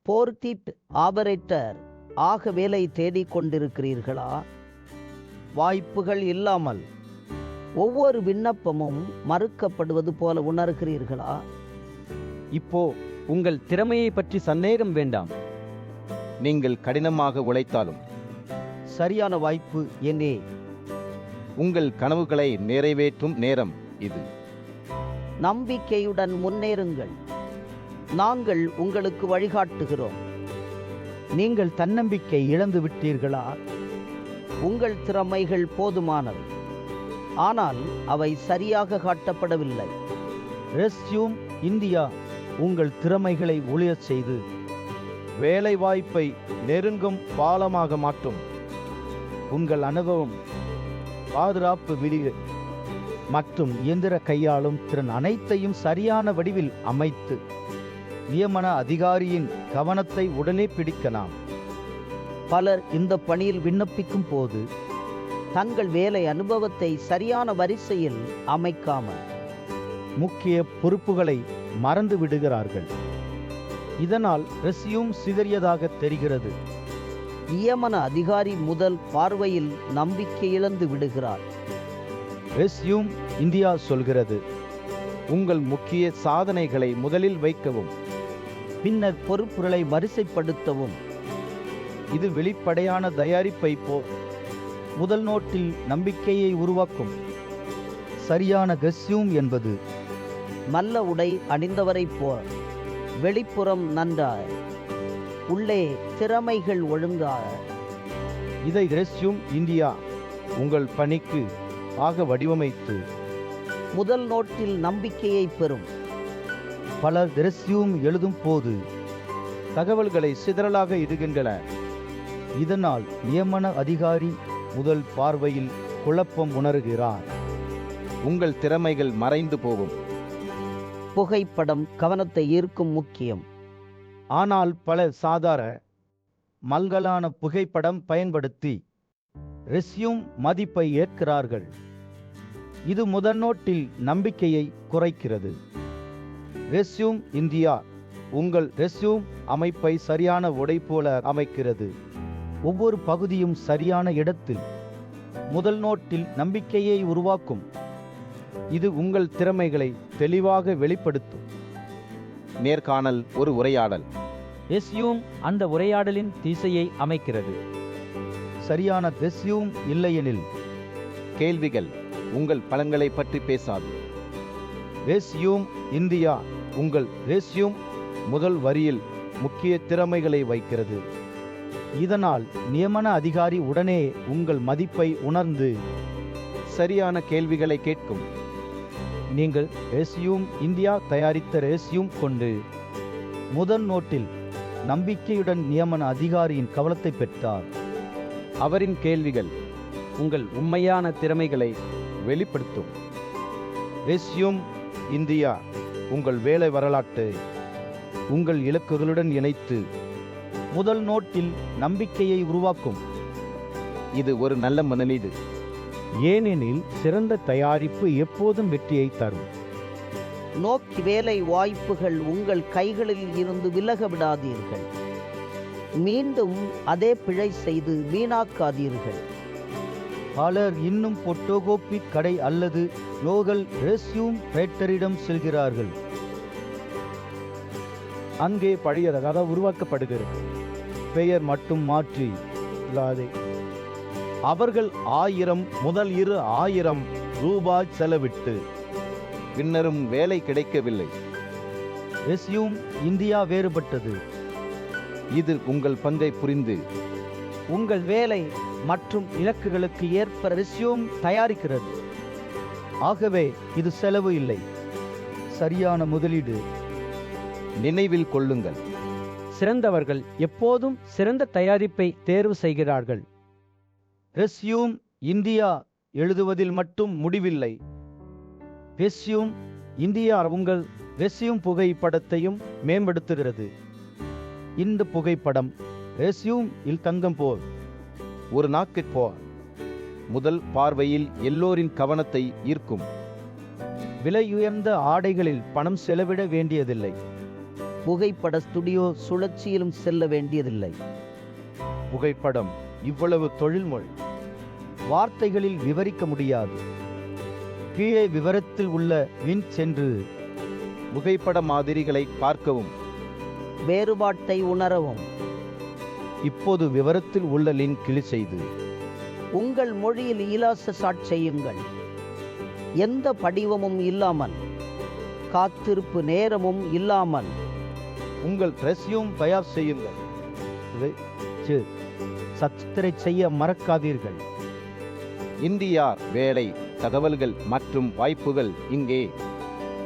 Portrait operator ஆக வேலை தேடிக் கொண்டிருக்கிறீர்களா? வாய்ப்புகள் இல்லாமல் ஒவ்வொரு விண்ணப்பமும் மறுக்கப்படுவது போல உணர்கிறீர்களா? இப்போ உங்கள் திறமையை பற்றி சந்தேகம் வேண்டாம். நீங்கள் கடினமாக உழைத்தாலும் சரியான வாய்ப்பு என்னே. உங்கள் கனவுகளை நிறைவேற்றும் நேரம் இது. நம்பிக்கையுடன் முன்னேறுங்கள். நாங்கள் உங்களுக்கு வழிகாட்டுகிறோம். நீங்கள் தன்னம்பிக்கை இழந்து விட்டீர்களா? உங்கள் திறமைகள் போதுமானவை, ஆனால் அவை சரியாக காட்டப்படவில்லை. ரெஸ்யூம் இந்தியா உங்கள் திறமைகளை ஒளியச் செய்து வேலை வாய்ப்பை நெருங்கும் பாலமாக மாற்றும். உங்கள் அனுபவம், பாதுகாப்பு விதிகள் மற்றும் இயந்திர கையாளும் திறன் அனைத்தையும் சரியான வடிவில் அமைத்து நியமன அதிகாரியின் கவனத்தை உடனே பிடிக்கலாம். பலர் இந்த பணியில் விண்ணப்பிக்கும் போது தங்கள் வேலை அனுபவத்தை சரியான வரிசையில் அமைக்காமல் முக்கிய பொறுப்புகளை மறந்து விடுகிறார்கள். இதனால் ரெஸ்யூம் சிதறியதாக தெரிகிறது. நியமன அதிகாரி முதல் பார்வையில் நம்பிக்கை இழந்து விடுகிறார். ரெஸ்யூம் இந்தியா சொல்கிறது, உங்கள் முக்கிய சாதனைகளை முதலில் வைக்கவும், பின்னர் பொறுப்புகளை வரிசைப்படுத்தவும். இது வெளிப்படையான தயாரிப்பை முதல் நோட்டில் நம்பிக்கையை உருவாக்கும். சரியான ரெஸ்யூம் என்பது நல்ல உடை அணிந்தவரை போல் வெளிப்புறம் நன்றாய், உள்ளே திறமைகள் ஒழுங்காக. இதை ரெஸ்யூம் இந்தியா உங்கள் பணிக்கு ஆக வடிவமைத்து முதல் நோட்டில் நம்பிக்கையை பெறும். பலர் ரெஸ்யூம் எழுதும் போது தகவல்களை சிதறலாக இடுகின்றன. இதனால் நியமன அதிகாரி முதல் பார்வையில் குழப்பம் உணர்கிறார். உங்கள் திறமைகள் மறைந்து போகும். புகைப்படம் கவனத்தை ஈர்க்கும் முக்கியம். ஆனால் பலர் சாதாரண மல்கலான புகைப்படம் பயன்படுத்தி ரெஸ்யூம் மதிப்பை ஏற்கிறார்கள். இது முதற்நோட்டில் நம்பிக்கையை குறைக்கிறது. ரெஸ்யூம் இந்தியா உங்கள் ரெஸ்யூம் அமைப்பை சரியான உடை போல அமைக்கிறது. ஒவ்வொரு பகுதியும் சரியான இடத்தில் முதல் நோட்டில் நம்பிக்கையை உருவாக்கும். இது உங்கள் திறமைகளை தெளிவாக வெளிப்படுத்தும். நேர்காணல் ஒரு உரையாடல். ரெஸ்யூம் அந்த உரையாடலின் திசையை அமைக்கிறது. சரியான ரெஸ்யூம் இல்லையெனில் கேள்விகள் உங்கள் பலங்களை பற்றி பேசாது. ரெஸ்யூம் இந்தியா உங்கள் ரெஸ்யூம் முதல் வரியில் முக்கிய திறமைகளை வைக்கிறது. இதனால் நியமன அதிகாரி உடனே உங்கள் மதிப்பை உணர்ந்து சரியான கேள்விகளை கேட்கும். நீங்கள் ரெஸ்யூம் இந்தியா தயாரித்த ரெஸ்யூம் கொண்டு முதல் நோட்டில் நம்பிக்கையுடன் நியமன அதிகாரியின் கவனத்தை பெற்றார். அவரின் கேள்விகள் உங்கள் உண்மையான திறமைகளை வெளிப்படுத்தும். ரெஸ்யூம் இந்தியா உங்கள் வேலை வரலாற்றை உங்கள் இலக்குகளுடன் இணைத்து முதல் நோட்டில் நம்பிக்கையை உருவாக்கும். இது ஒரு நல்ல முதலீடு. ஏனெனில் சிறந்த தயாரிப்பு எப்போதும் வெற்றியை தரும். நோக்கி வேலை வாய்ப்புகள் உங்கள் கைகளில் இருந்து விலக விடாதீர்கள். மீண்டும் அதே பிழை செய்து வீணாக்காதீர்கள். பலர் இன்னும் போட்டோகோப்பி கடை அல்லது லோகல் ரெஸ்யூம் ரைட்டரிடம் செல்கிறார்கள். அங்கே பழையதாக உருவாக்கப்படுகிறது. பெயர் மட்டும் மாற்றி இல்லாதே. அவர்கள் 1000 முதல் 2000 ரூபாய் செலவிட்டு பின்னரும் வேலை கிடைக்கவில்லை. ரெஸ்யூம் இந்தியா வேறுபட்டது. இது உங்கள் பங்கை புரிந்து உங்கள் வேலை மற்றும் இலக்குகளுக்கு ஏற்ப ரெஸ்யூம் தயாரிக்கிறது. ஆகவே இது செலவு இல்லை, சரியான முதலீடு. நினைவில் கொள்ளுங்கள், சிறந்தவர்கள் எப்போதும் சிறந்த தயாரிப்பை தேர்வு செய்கிறார்கள். ரெஸ்யூம் இந்தியா எழுதுவதில் மட்டும் முடிவில்லை. ரெஸ்யூம் இந்தியா உங்கள் ரெஸ்யூம் புகைப்படத்தையும் மேம்படுத்துகிறது. இந்த புகைப்படம் ரெஸ்யூம் இல் தங்கம் போல் ஒரு நாக்கு போல் முதல் பார்வையில் எல்லோரின் கவனத்தை ஈர்க்கும். விலையுயர்ந்த ஆடைகளில் பணம் செலவிட வேண்டியதில்லை. புகைப்பட ஸ்டுடியோ சுழற்சியிலும் செல்ல வேண்டியதில்லை. புகைப்படம் இவ்வளவு தொழில்மொழி வார்த்தைகளில் விவரிக்க முடியாது. கீழே விவரத்தில் உள்ள வின் சென்று புகைப்பட மாதிரிகளை பார்க்கவும். வேறுபாட்டை உணரவும். இப்போது விவரத்தில் உள்ள லிங்க் கிளிக் செய்து உங்கள் மொழியில் இலாச ஷாட் செய்யுங்கள். எந்த படிவமும் இல்லாமல், காத்திருப்பு நேரமும் இல்லாமல். உங்கள் ரெஸ்யூம் தயார் செய்யுங்கள். சப்ஸ்கிரைப் செய்ய மறக்காதீர்கள். இந்தியா வேலை தகவல்கள் மற்றும் வாய்ப்புகள் இங்கே.